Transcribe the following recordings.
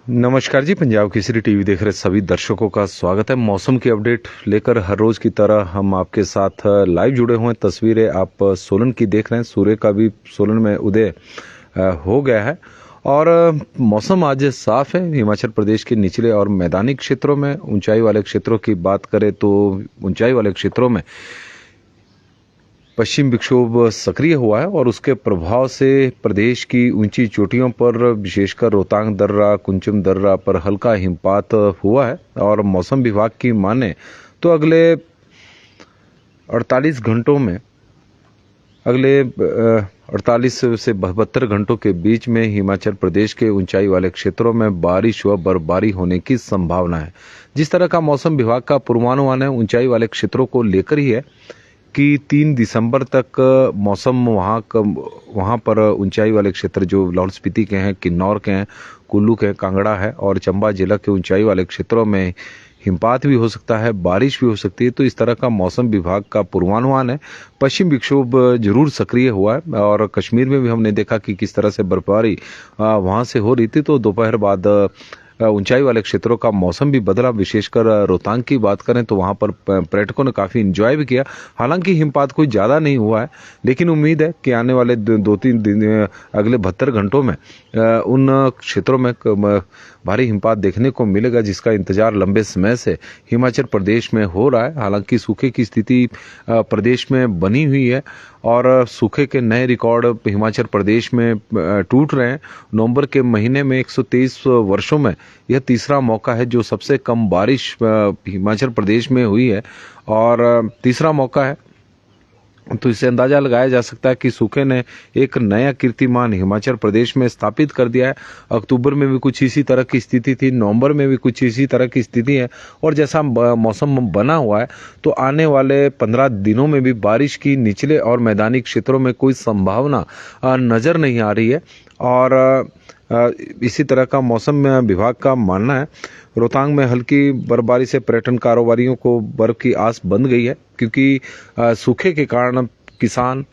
नमस्कार जी। पंजाब केसरी टीवी देख रहे सभी दर्शकों का स्वागत है। मौसम की अपडेट लेकर हर रोज की तरह हम आपके साथ लाइव जुड़े हुए हैं। तस्वीरें आप सोलन की देख रहे हैं। सूर्य का भी सोलन में उदय हो गया है और मौसम आज साफ है। हिमाचल प्रदेश के निचले और मैदानी क्षेत्रों में, ऊंचाई वाले क्षेत्रों की बात करें तो ऊंचाई वाले क्षेत्रों में पश्चिम विक्षोभ सक्रिय हुआ है और उसके प्रभाव से प्रदेश की ऊंची चोटियों पर, विशेषकर रोहतांग दर्रा, कुंचम दर्रा पर हल्का हिमपात हुआ है। और मौसम विभाग की माने तो अगले 48 घंटों में, अगले 48 से 72 घंटों के बीच में हिमाचल प्रदेश के ऊंचाई वाले क्षेत्रों में बारिश व बर्फबारी होने की संभावना है। जिस तरह का मौसम विभाग का पूर्वानुमान है ऊंचाई वाले क्षेत्रों को लेकर ही है कि 3 दिसंबर तक मौसम वहाँ पर ऊंचाई वाले क्षेत्र जो लाहौल स्पीति के हैं, किन्नौर के हैं, कुल्लू के, कांगड़ा है और चंबा जिला के ऊंचाई वाले क्षेत्रों में हिमपात भी हो सकता है, बारिश भी हो सकती है। तो इस तरह का मौसम विभाग का पूर्वानुमान है। पश्चिम विक्षोभ जरूर सक्रिय हुआ है और कश्मीर में भी हमने देखा कि किस तरह से बर्फबारी वहाँ से हो रही थी। तो दोपहर बाद ऊंचाई वाले क्षेत्रों का मौसम भी बदला। विशेषकर रोहतांग की बात करें तो वहां पर पर्यटकों ने काफी एंजॉय भी किया। हालांकि हिमपात कोई ज्यादा नहीं हुआ है, लेकिन उम्मीद है कि आने वाले 2-3 दिन, अगले 72 घंटों में उन क्षेत्रों में भारी हिमपात देखने को मिलेगा, जिसका इंतजार लंबे समय से हिमाचल प्रदेश में हो रहा है। हालांकि सूखे की स्थिति प्रदेश में बनी हुई है और सूखे के नए रिकॉर्ड हिमाचल प्रदेश में टूट रहे हैं। नवंबर के महीने में 123 वर्षों में यह तीसरा मौका है जो सबसे कम बारिश हिमाचल प्रदेश में हुई है और तीसरा मौका है। तो इससे अंदाजा लगाया जा सकता है कि सूखे ने एक नया कीर्तिमान हिमाचल प्रदेश में स्थापित कर दिया है। अक्टूबर में भी कुछ इसी तरह की स्थिति थी, नवंबर में भी कुछ इसी तरह की स्थिति है और जैसा मौसम बना हुआ है तो आने वाले 15 दिनों में भी बारिश की निचले और मैदानी क्षेत्रों में कोई संभावना नजर नहीं आ रही है। और इसी तरह का मौसम विभाग का मानना है। रोहतांग में हल्की बर्फबारी से पर्यटन कारोबारियों को बर्फ की आस बंध गई है, क्योंकि सूखे के कारण किसान,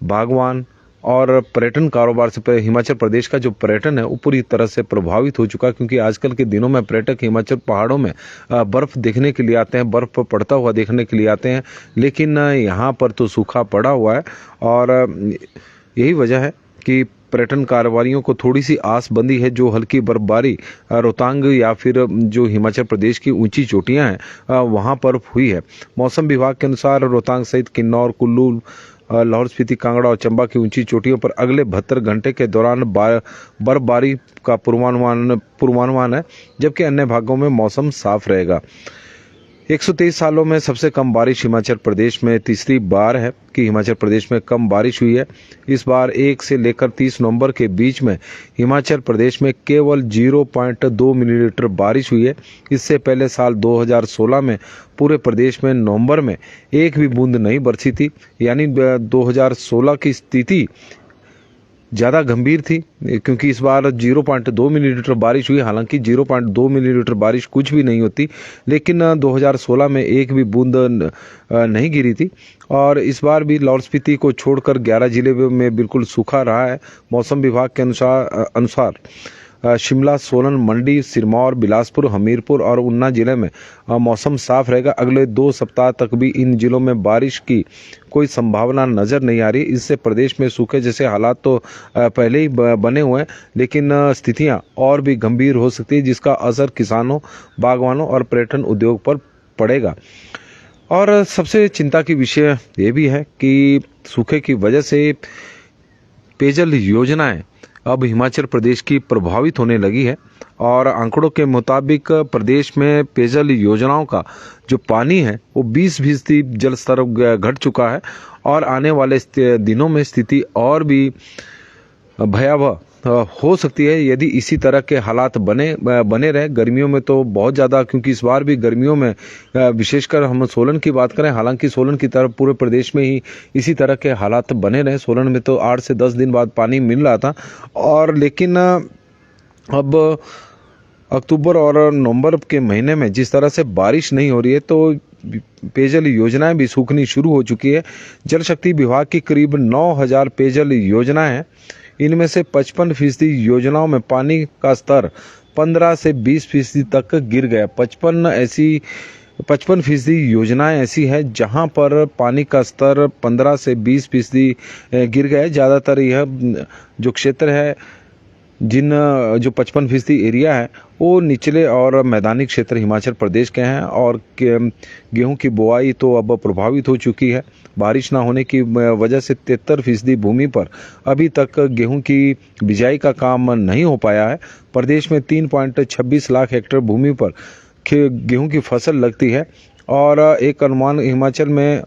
बागवान और पर्यटन कारोबार से हिमाचल प्रदेश का जो पर्यटन है वो पूरी तरह से प्रभावित हो चुका है। क्योंकि आजकल के दिनों में पर्यटक हिमाचल पहाड़ों में बर्फ देखने के लिए आते हैं, बर्फ पड़ता हुआ देखने के लिए आते हैं, लेकिन यहाँ पर तो सूखा पड़ा हुआ है और यही वजह है कि पर्यटन कारोबारियों को थोड़ी सी आस बंदी है। जो हल्की बर्फबारी रोहतांग या फिर जो हिमाचल प्रदेश की ऊंची चोटियां हैं वहां पर हुई है। मौसम विभाग के अनुसार रोहतांग सहित किन्नौर, कुल्लू, लाहौल स्पीति, कांगड़ा और चंबा की ऊंची चोटियों पर अगले 72 घंटे के दौरान बर्फबारी का पूर्वानुमान है, जबकि अन्य भागों में मौसम साफ रहेगा। 123 सालों में सबसे कम बारिश हिमाचल प्रदेश में तीसरी बार है कि हिमाचल प्रदेश में कम बारिश हुई है। इस बार 1 से लेकर 30 नवंबर के बीच में हिमाचल प्रदेश में केवल 0.2 मिलीमीटर बारिश हुई है। इससे पहले साल 2016 में पूरे प्रदेश में नवंबर में एक भी बूंद नहीं बरसी थी। यानी 2016 की स्थिति ज़्यादा गंभीर थी, क्योंकि इस बार 0.2 मिलीमीटर बारिश हुई। हालांकि 0.2 मिलीमीटर बारिश कुछ भी नहीं होती, लेकिन 2016 में एक भी बूंद नहीं गिरी थी। और इस बार भी लाहौल स्पीति को छोड़कर 11 जिले में बिल्कुल सूखा रहा है। मौसम विभाग के अनुसार शिमला, सोलन, मंडी, सिरमौर, बिलासपुर, हमीरपुर और ऊना जिले में मौसम साफ रहेगा। अगले 2 सप्ताह तक भी इन जिलों में बारिश की कोई संभावना नजर नहीं आ रही। इससे प्रदेश में सूखे जैसे हालात तो पहले ही बने हुए हैं, लेकिन स्थितियां और भी गंभीर हो सकती है, जिसका असर किसानों, बागवानों और पर्यटन उद्योग पर पड़ेगा। और सबसे चिंता की विषय ये भी है कि सूखे की वजह से पेयजल योजनाएं अब हिमाचल प्रदेश की प्रभावित होने लगी है और आंकड़ों के मुताबिक प्रदेश में पेयजल योजनाओं का जो पानी है वो 20% जल स्तर घट चुका है और आने वाले दिनों में स्थिति और भी भयावह हो सकती है यदि इसी तरह के हालात बने रहे। गर्मियों में तो बहुत ज़्यादा, क्योंकि इस बार भी गर्मियों में विशेषकर हम सोलन की बात करें, हालांकि सोलन की तरफ पूरे प्रदेश में ही इसी तरह के हालात बने रहे। सोलन में तो 8 से 10 दिन बाद पानी मिल रहा था और लेकिन अब अक्टूबर और नवंबर के महीने में जिस तरह से बारिश नहीं हो रही है तो पेयजल योजनाएं भी सूखनी शुरू हो चुकी है। जल शक्ति विभाग की करीब 9000 पेयजल योजनाएं हैं। इनमें से 55% योजनाओं में पानी का स्तर 15 से 20% तक गिर गया। 55% योजनाएं ऐसी है जहां पर पानी का स्तर 15 से 20% गिर गया है। ज़्यादातर यह जो क्षेत्र है, जो 55% एरिया है, वो निचले और मैदानी क्षेत्र हिमाचल प्रदेश के हैं और गेहूं की बुआई तो अब प्रभावित हो चुकी है। बारिश ना होने की वजह से 73% भूमि पर अभी तक गेहूं की बिजाई का काम नहीं हो पाया है। प्रदेश में 3.26 लाख हेक्टेयर भूमि पर गेहूं की फसल लगती है और एक अनुमान हिमाचल में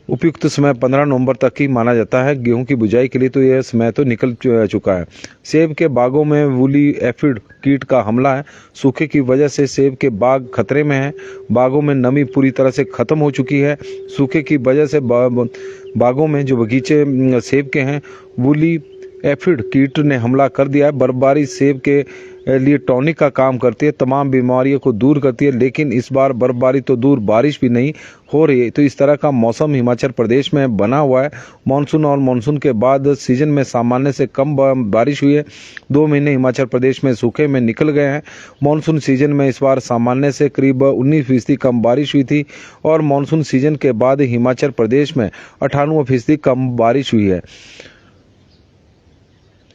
उपयुक्त समय 15 नवंबर तक ही माना जाता है गेहूं की बुआई के लिए, तो यह समय तो निकल चुका है। सेब के बागों में वूली एफिड कीट का हमला है। सूखे की वजह से सेब के बाग खतरे में हैं। बागों में नमी पूरी तरह से खत्म हो चुकी है। सूखे की वजह से बागों में जो बगीचे सेब के हैं, वूली एफिड कीट ने हमला कर दिया है। बर्फबारी सेब के लिए टॉनिक का काम करती है, तमाम बीमारियों को दूर करती है, लेकिन इस बार बर्फबारी तो दूर, बारिश भी नहीं हो रही है। तो इस तरह का मौसम हिमाचल प्रदेश में बना हुआ है। मानसून और मानसून के बाद सीजन में सामान्य से कम बारिश हुई है। 2 महीने हिमाचल प्रदेश में सूखे में निकल गए हैं। मानसून सीजन में इस बार सामान्य से करीब 19% कम बारिश हुई थी और मानसून सीजन के बाद हिमाचल प्रदेश में 98% कम बारिश हुई है।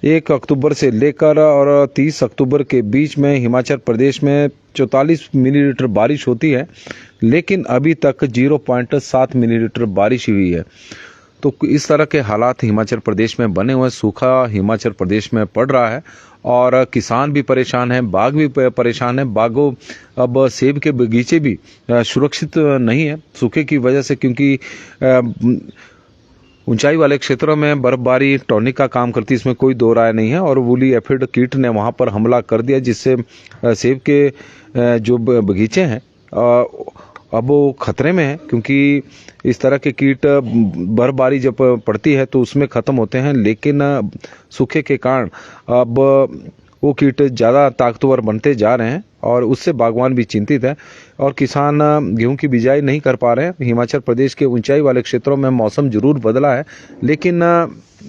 1 अक्टूबर से लेकर और 30 अक्टूबर के बीच में हिमाचल प्रदेश में 44 मिलीमीटर बारिश होती है, लेकिन अभी तक 0.7 मिलीमीटर बारिश हुई है। तो इस तरह के हालात हिमाचल प्रदेश में बने हुए। सूखा हिमाचल प्रदेश में पड़ रहा है और किसान भी परेशान हैं, बाग भी परेशान हैं। बागों अब सेब के बगीचे भी सुरक्षित नहीं है सूखे की वजह से, क्योंकि ऊंचाई वाले क्षेत्रों में बर्फबारी टॉनिक का काम करती है, इसमें कोई दो राय नहीं है। और वूली एफिड कीट ने वहां पर हमला कर दिया, जिससे सेब के जो बगीचे हैं अब वो खतरे में है, क्योंकि इस तरह के कीट बर्फबारी जब पड़ती है तो उसमें खत्म होते हैं, लेकिन सूखे के कारण अब वो कीट ज़्यादा ताकतवर बनते जा रहे हैं और उससे बागवान भी चिंतित है और किसान गेहूं की बिजाई नहीं कर पा रहे हैं। हिमाचल प्रदेश के ऊंचाई वाले क्षेत्रों में मौसम जरूर बदला है, लेकिन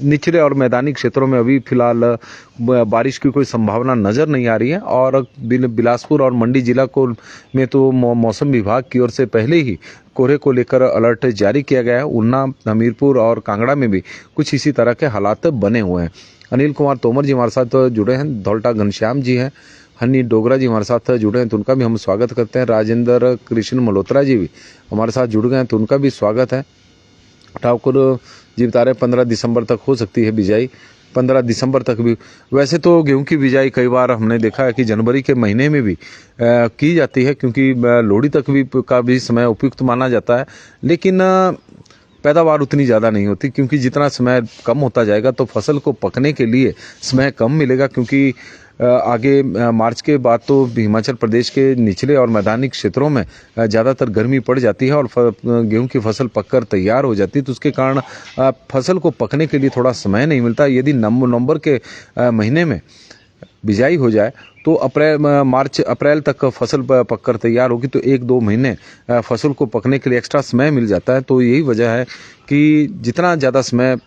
निचले और मैदानी क्षेत्रों में अभी फिलहाल बारिश की कोई संभावना नजर नहीं आ रही है। और बिलासपुर और मंडी जिला को में तो मौसम विभाग की ओर से पहले ही कोहरे को लेकर अलर्ट जारी किया गया है। ऊना, हमीरपुर और कांगड़ा में भी कुछ इसी तरह के हालात बने हुए हैं। अनिल कुमार तोमर जी हमारे साथ जुड़े हैं, धौलटा घनश्याम जी हैं, हनी डोगरा जी हमारे साथ जुड़े हैं तो उनका भी हम स्वागत करते हैं। राजेंद्र कृष्ण मल्होत्रा जी भी हमारे साथ जुड़ गए हैं तो उनका भी स्वागत है। ठाकुर जी बता रहे 15 दिसंबर तक हो सकती है बिजाई, 15 दिसंबर तक भी। वैसे तो गेहूं की बिजाई कई बार हमने देखा है कि जनवरी के महीने में भी की जाती है, क्योंकि लोहड़ी तक भी का भी समय उपयुक्त माना जाता है, लेकिन पैदावार उतनी ज़्यादा नहीं होती, क्योंकि जितना समय कम होता जाएगा तो फसल को पकने के लिए समय कम मिलेगा। क्योंकि आगे मार्च के बाद तो हिमाचल प्रदेश के निचले और मैदानी क्षेत्रों में ज़्यादातर गर्मी पड़ जाती है और गेहूं की फसल पककर तैयार हो जाती है, तो उसके कारण फसल को पकने के लिए थोड़ा समय नहीं मिलता। यदि नवंबर के महीने में बिजाई हो जाए तो अप्रैल तक फसल पककर तैयार होगी, तो 1-2 महीने फसल को पकने के लिए एक्स्ट्रा समय मिल जाता है। तो यही वजह है कि जितना ज़्यादा समय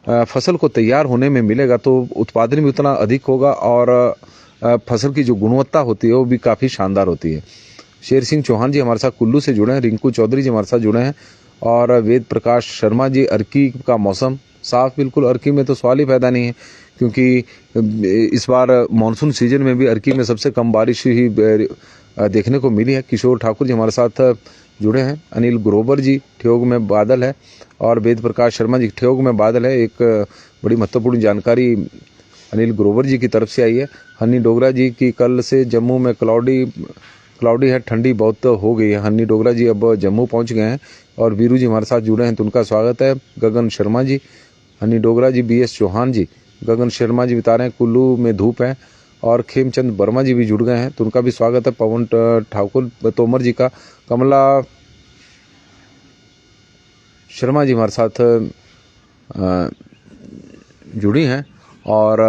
फसल को तैयार होने में मिलेगा तो उत्पादन भी उतना अधिक होगा और फसल की जो गुणवत्ता होती है वो भी काफ़ी शानदार होती है। शेर सिंह चौहान जी हमारे साथ कुल्लू से जुड़े हैं, रिंकू चौधरी जी हमारे साथ जुड़े हैं और वेद प्रकाश शर्मा जी। अर्की का मौसम साफ, बिल्कुल अर्की में तो सवाल ही पैदा नहीं है, क्योंकि इस बार मानसून सीजन में भी अर्की में सबसे कम बारिश ही देखने को मिली है। किशोर ठाकुर जी हमारे साथ जुड़े हैं। अनिल ग्रोवर जी, ठियोग में बादल है और वेद प्रकाश शर्मा जी, ठियोग में बादल है। एक बड़ी महत्वपूर्ण जानकारी अनिल ग्रोवर जी की तरफ से आई है। हनी डोगरा जी की कल से जम्मू में क्लाउडी है, ठंडी बहुत हो गई है। हनी डोगरा जी अब जम्मू पहुंच गए हैं और वीरू जी हमारे साथ जुड़े हैं तो उनका स्वागत है। गगन शर्मा जी, हनी डोगरा जी, BS चौहान जी, गगन शर्मा जी बता रहे हैं कुल्लू में धूप है और खेमचंद वर्मा जी भी जुड़ गए हैं तो उनका भी स्वागत है। पवन ठाकुर तोमर जी का, कमला शर्मा जी हमारे साथ जुड़ी हैं और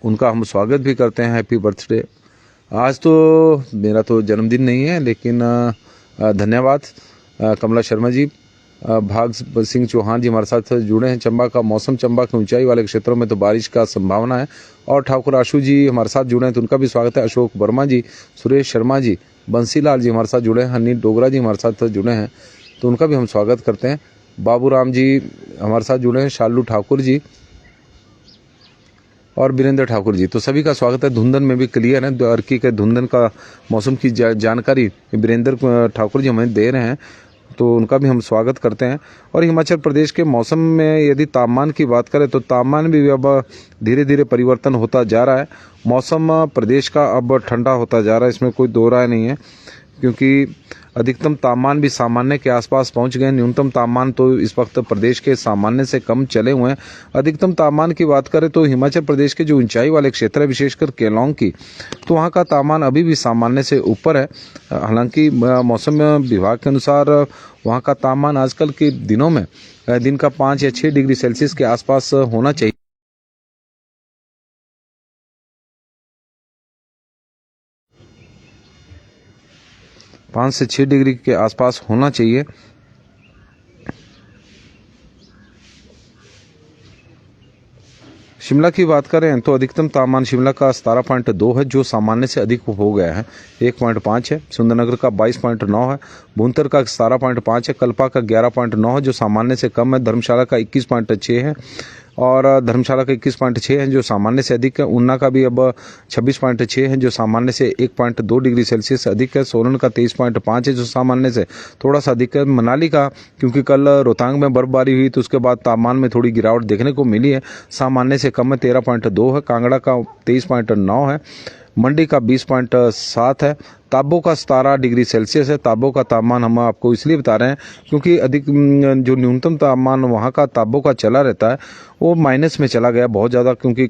उनका हम स्वागत भी करते हैं। Happy birthday. आज तो मेरा तो जन्मदिन नहीं है, लेकिन धन्यवाद कमला शर्मा जी। भाग सिंह चौहान जी हमारे साथ जुड़े हैं। चंबा का मौसम, चंबा के ऊंचाई वाले क्षेत्रों में तो बारिश का संभावना है। और ठाकुर आशु जी हमारे साथ जुड़े हैं, तो उनका भी स्वागत है। अशोक वर्मा जी, सुरेश शर्मा जी, बंसीलाल जी हमारे साथ जुड़े हैं। हनी डोगरा जी हमारे साथ जुड़े हैं, तो उनका भी हम स्वागत करते हैं। बाबूराम जी हमारे साथ जुड़े हैं, शालू ठाकुर जी और वीरेंद्र ठाकुर जी, तो सभी का स्वागत है। धुंधन में भी क्लियर है, अर्की के धुंधन का मौसम की जानकारी वीरेंद्र ठाकुर जी हमें दे रहे हैं, तो उनका भी हम स्वागत करते हैं। और हिमाचल प्रदेश के मौसम में यदि तापमान की बात करें तो तापमान भी अब धीरे धीरे परिवर्तन होता जा रहा है। मौसम प्रदेश का अब ठंडा होता जा रहा है, इसमें कोई दो राय नहीं है, क्योंकि अधिकतम तापमान भी सामान्य के आसपास पहुंच गए। न्यूनतम तापमान तो इस वक्त प्रदेश के सामान्य से कम चले हुए हैं। अधिकतम तापमान की बात करें तो हिमाचल प्रदेश के जो ऊंचाई वाले क्षेत्र है, विशेषकर केलांग की, तो वहां का तापमान अभी भी सामान्य से ऊपर है। हालांकि मौसम विभाग के अनुसार वहां का तापमान आजकल के दिनों में दिन का 5 या 6 डिग्री सेल्सियस के आसपास होना चाहिए। 5 से 6 डिग्री के आसपास होना चाहिए। शिमला की बात करें तो अधिकतम तापमान शिमला का 17.2 है, जो सामान्य से अधिक हो गया है। 1.5 है। सुंदरनगर का 22.9 है। भुंतर का 17.5 है। कल्पा का 11.9 है, जो सामान्य से कम है। धर्मशाला का 21.6 है और धर्मशाला का 21.6 है, जो सामान्य से अधिक है। ऊना का भी अब 26.6 है, जो सामान्य से 1.2 डिग्री सेल्सियस अधिक है। सोलन का 23.5 है, जो सामान्य से थोड़ा सा अधिक है। मनाली का, क्योंकि कल रोहतांग में बर्फबारी हुई तो उसके बाद तापमान में थोड़ी गिरावट देखने को मिली है, सामान्य से कम है, 13.2 है। कांगड़ा का 23.9 है। मंडी का 20.7 है। ताबो का 17 डिग्री सेल्सियस है। ताबो का तापमान हम आपको इसलिए बता रहे हैं क्योंकि अधिक जो न्यूनतम तापमान वहाँ का ताबो का चला रहता है वो माइनस में चला गया बहुत ज़्यादा, क्योंकि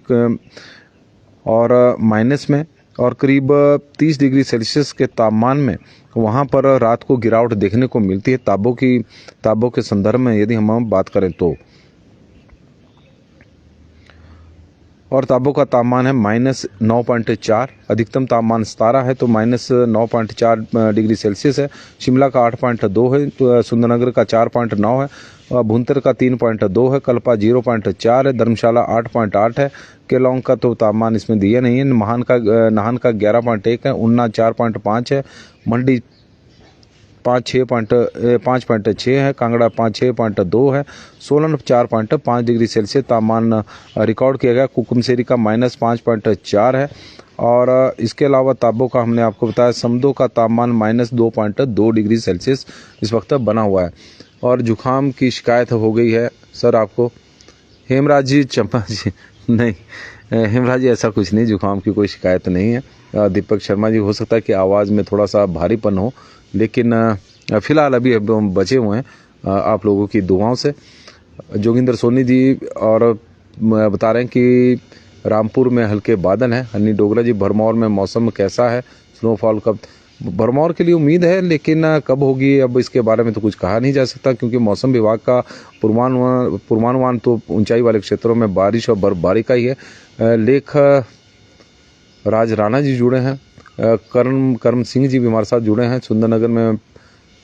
और माइनस में और करीब 30 डिग्री सेल्सियस के तापमान में वहाँ पर रात को गिरावट देखने को मिलती है। ताबो के संदर्भ में यदि हम बात करें तो, और ताबो का तापमान है -9.4। अधिकतम तापमान 17 है, तो -9.4 डिग्री सेल्सियस है। शिमला का 8.2 है। तो सुंदरनगर का 4.9 है। भुंतर का 3.2 है। कल्पा 0.4 है। धर्मशाला 8.8 है। केलांग का तो तापमान इसमें दिया नहीं है। नाहन का 11.1 है। ऊना 4.5 है। मंडी 5.6 है। कांगड़ा 5.6.2 है। सोलन 4.5 डिग्री सेल्सियस तापमान रिकॉर्ड किया गया। कुकुमसेरी का -5.4 है। और इसके अलावा ताबो का हमने आपको बताया, समदो का तापमान -2.2 डिग्री सेल्सियस इस वक्त बना हुआ है। और जुकाम की शिकायत हो गई है सर आपको। हेमराज जी, चंपा जी, नहीं हेमराज जी, ऐसा कुछ नहीं, जुकाम की कोई शिकायत नहीं है। दीपक शर्मा जी, हो सकता है कि आवाज़ में थोड़ा सा भारीपन हो, लेकिन फिलहाल अभी हम बचे हुए हैं आप लोगों की दुआओं से। जोगिंदर सोनी जी और बता रहे हैं कि रामपुर में हल्के बादल हैं। हनी डोगरा जी, भरमौर में मौसम कैसा है, स्नोफॉल कब? भरमौर के लिए उम्मीद है, लेकिन कब होगी अब इसके बारे में तो कुछ कहा नहीं जा सकता, क्योंकि मौसम विभाग का पूर्वानुमान तो ऊंचाई वाले क्षेत्रों में बारिश और बर्फबारी का ही है। लेख राज राणा जी जुड़े हैं। कर्म सिंह जी भी हमारे साथ जुड़े हैं। सुंदरनगर में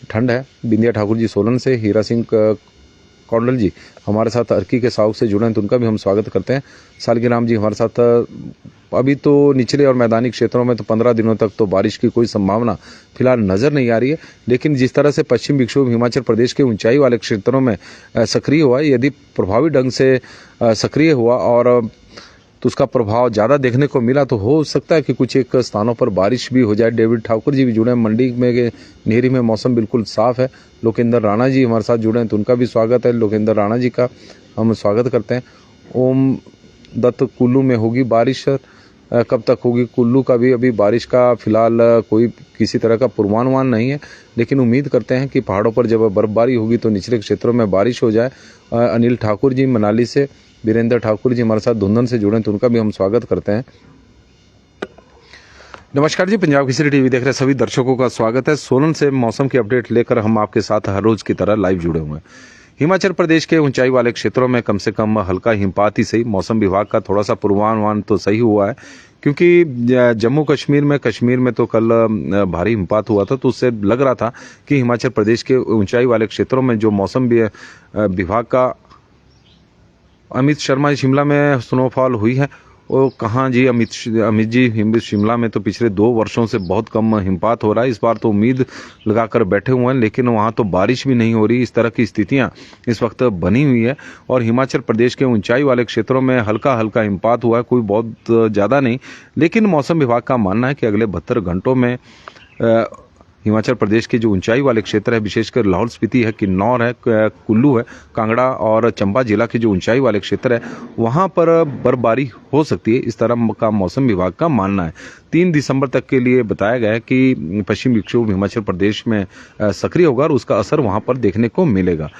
ठंड है। बिंदिया ठाकुर जी सोलन से। हीरा सिंह कौंडल जी हमारे साथ अर्की के साउथ से जुड़े हैं, तो उनका भी हम स्वागत करते हैं। सालगिराम जी हमारे साथ। अभी तो निचले और मैदानी क्षेत्रों में तो 15 दिनों तक तो बारिश की कोई संभावना फिलहाल नजर नहीं आ रही है, लेकिन जिस तरह से पश्चिम विक्षोभ हिमाचल प्रदेश के ऊंचाई वाले क्षेत्रों में सक्रिय हुआ, यदि प्रभावी ढंग से सक्रिय हुआ और तो उसका प्रभाव ज़्यादा देखने को मिला, तो हो सकता है कि कुछ एक स्थानों पर बारिश भी हो जाए। डेविड ठाकुर जी भी जुड़े हैं। मंडी में नेहरी में मौसम बिल्कुल साफ है। लोकेंद्र राणा जी हमारे साथ जुड़े हैं, तो उनका भी स्वागत है। लोकेंद्र राणा जी का हम स्वागत करते हैं। ओम दत्त, कुल्लू में होगी बारिश, कब तक होगी? कुल्लू का भी अभी बारिश का फिलहाल कोई किसी तरह का पूर्वानुमान नहीं है, लेकिन उम्मीद करते हैं कि पहाड़ों पर जब बर्फबारी होगी तो निचले क्षेत्रों में बारिश हो जाए। अनिल ठाकुर जी मनाली से। वीरेंद्र ठाकुर जी हमारे साथ धुंधन से जुड़े हैं, तो उनका भी हम स्वागत करते हैं। नमस्कार जी, पंजाब केसरी टीवी देख रहे सभी दर्शकों का स्वागत है। सोलन से मौसम की अपडेट लेकर हम आपके साथ हर रोज की तरह लाइव जुड़े हुए हैं। हिमाचल प्रदेश के ऊंचाई वाले क्षेत्रों में कम से कम हल्का हिमपात ही सही, मौसम विभाग का थोड़ा सा पूर्वानुमान तो सही हुआ है, क्योंकि जम्मू कश्मीर में तो कल भारी हिमपात हुआ था, तो उससे लग रहा था कि हिमाचल प्रदेश के ऊंचाई वाले क्षेत्रों में जो मौसम विभाग का अमित शर्मा शिमला में स्नोफॉल हुई है, वो कहाँ जी अमित जी शिमला में तो पिछले 2 वर्षों से बहुत कम हिमपात हो रहा है। इस बार तो उम्मीद लगाकर बैठे हुए हैं, लेकिन वहाँ तो बारिश भी नहीं हो रही। इस तरह की स्थितियाँ इस वक्त बनी हुई है और हिमाचल प्रदेश के ऊंचाई वाले क्षेत्रों में हल्का हल्का हिमपात हुआ है, कोई बहुत ज़्यादा नहीं। लेकिन मौसम विभाग का मानना है कि अगले 72 घंटों में हिमाचल प्रदेश के जो ऊंचाई वाले क्षेत्र है, विशेषकर लाहौल स्पीति है, किन्नौर है, कुल्लू है, कांगड़ा और चंबा जिला के जो ऊंचाई वाले क्षेत्र है, वहां पर बर्फबारी हो सकती है। इस तरह का मौसम विभाग का मानना है। 3 दिसंबर तक के लिए बताया गया है कि पश्चिमी विक्षोभ हिमाचल प्रदेश में सक्रिय होगा और उसका असर वहां पर देखने को मिलेगा।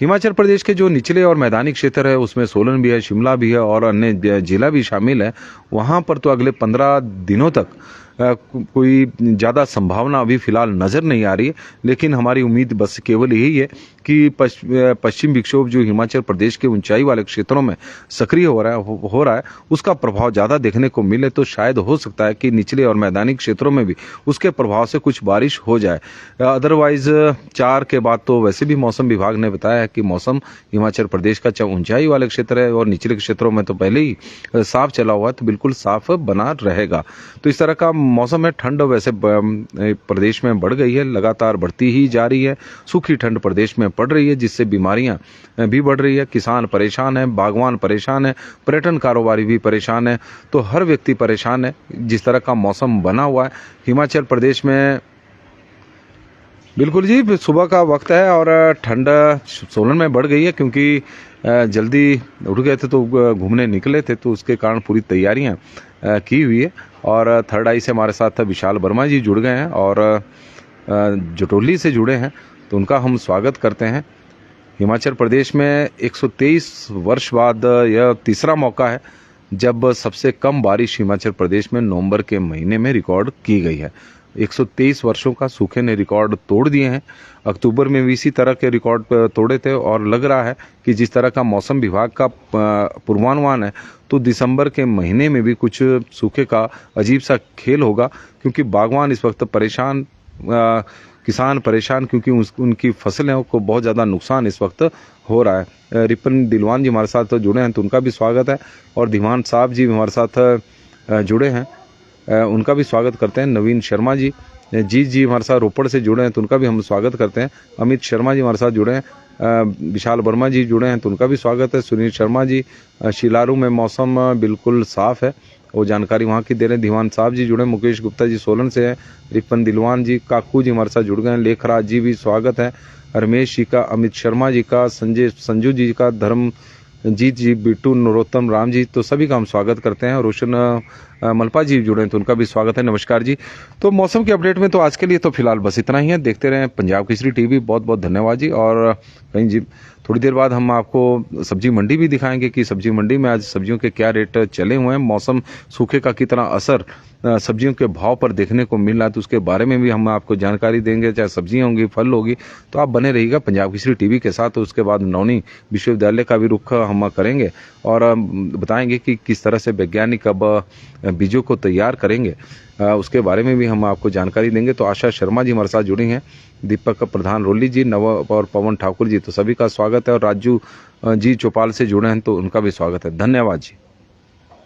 हिमाचल प्रदेश के जो निचले और मैदानी क्षेत्र है, उसमें सोलन भी है, शिमला भी है और अन्य जिला भी शामिल है। वहां पर तो अगले 15 दिनों तक कोई ज़्यादा संभावना अभी फिलहाल नज़र नहीं आ रही है, लेकिन हमारी उम्मीद बस केवल यही है कि पश्चिम विक्षोभ जो हिमाचल प्रदेश के ऊंचाई वाले क्षेत्रों में सक्रिय हो रहा है उसका प्रभाव ज़्यादा देखने को मिले, तो शायद हो सकता है कि निचले और मैदानी क्षेत्रों में भी उसके प्रभाव से कुछ बारिश हो जाए। अदरवाइज 4 के बाद तो वैसे भी मौसम विभाग ने बताया है कि मौसम हिमाचल प्रदेश का चाहे ऊंचाई वाले क्षेत्र है और निचले क्षेत्रों में तो पहले ही साफ चला हुआ है, तो बिल्कुल साफ बना रहेगा। तो इस तरह का मौसम है। ठंड वैसे प्रदेश में बढ़ गई है, लगातार बढ़ती ही जा रही है। सूखी ठंड प्रदेश में पड़ रही है, जिससे बीमारियां भी बढ़ रही है। किसान परेशान है, बागवान परेशान है, पर्यटन कारोबारी भी परेशान है, तो हर व्यक्ति परेशान है जिस तरह का मौसम बना हुआ है हिमाचल प्रदेश में। बिल्कुल जी, सुबह का वक्त है और ठंड सोलन में बढ़ गई है, क्योंकि जल्दी उठ गए थे तो घूमने निकले थे, तो उसके कारण पूरी तैयारियां की हुई है। और थर्ड आई से हमारे साथ विशाल वर्मा जी जुड़ गए हैं और जटोली से जुड़े हैं, तो उनका हम स्वागत करते हैं। हिमाचल प्रदेश में 123 वर्ष बाद यह तीसरा मौका है जब सबसे कम बारिश हिमाचल प्रदेश में नवंबर के महीने में रिकॉर्ड की गई है। 123 वर्षों का सूखे ने रिकॉर्ड तोड़ दिए हैं। अक्टूबर में भी इसी तरह के रिकॉर्ड तोड़े थे और लग रहा है कि जिस तरह का मौसम विभाग का पूर्वानुमान है, तो दिसंबर के महीने में भी कुछ सूखे का अजीब सा खेल होगा, क्योंकि बागवान इस वक्त परेशान, किसान परेशान, क्योंकि उनकी फसलों को बहुत ज़्यादा नुकसान इस वक्त हो रहा है। रिपन दिलवान जी हमारे साथ जुड़े हैं, तो उनका भी स्वागत है। और धीमान साहब जी हमारे साथ जुड़े हैं, उनका भी स्वागत करते हैं। नवीन शर्मा जी जी हमारे साथ रोपड़ से जुड़े हैं, तो उनका भी हम स्वागत करते हैं। अमित शर्मा जी हमारे साथ जुड़े हैं, विशाल वर्मा जी जुड़े हैं, तो उनका भी स्वागत है। सुनील शर्मा जी, शिलारू में मौसम बिल्कुल साफ है, वो जानकारी वहाँ की दे रहे हैं। दीवान साहब जी जुड़े, मुकेश गुप्ता जी सोलन से हैं, रिपन दिलवान जी, काकू जी हमारे साथ जुड़ गए हैं, लेखराज जी भी स्वागत है, रमेश जी का, अमित शर्मा जी का, संजू जी का, धर्मजीत जी, बिट्टू, नरोत्तम राम जी, तो सभी का हम स्वागत करते हैं। रोशन मलपा जी जुड़े हैं, तो उनका भी स्वागत है। नमस्कार जी। तो मौसम के अपडेट में तो आज के लिए तो फिलहाल बस इतना ही है। देखते रहें पंजाब केसरी टीवी। बहुत बहुत धन्यवाद जी। और कहीं जी थोड़ी देर बाद हम आपको सब्जी मंडी भी दिखाएंगे कि सब्जी मंडी में आज सब्जियों के क्या रेट चले हुए हैं, मौसम सूखे का कितना असर सब्जियों के भाव पर देखने को मिल रहा है, तो उसके बारे में भी हम आपको जानकारी देंगे। चाहे सब्जियां होंगी, फल होगी, तो आप बने रहिएगा पंजाब केसरी टीवी के साथ। तो उसके बाद नौनी विश्वविद्यालय का भी रुख हम करेंगे और बताएंगे कि किस तरह से वैज्ञानिक अब बीजों को तैयार करेंगे, उसके बारे में भी हम आपको जानकारी देंगे। तो आशा शर्मा जी हमारे साथ जुड़ी हैं, दीपक प्रधान रोली जी, नव और पवन ठाकुर जी, तो सभी का स्वागत है। और राजू जी चौपाल से जुड़े हैं, तो उनका भी स्वागत है। धन्यवाद जी।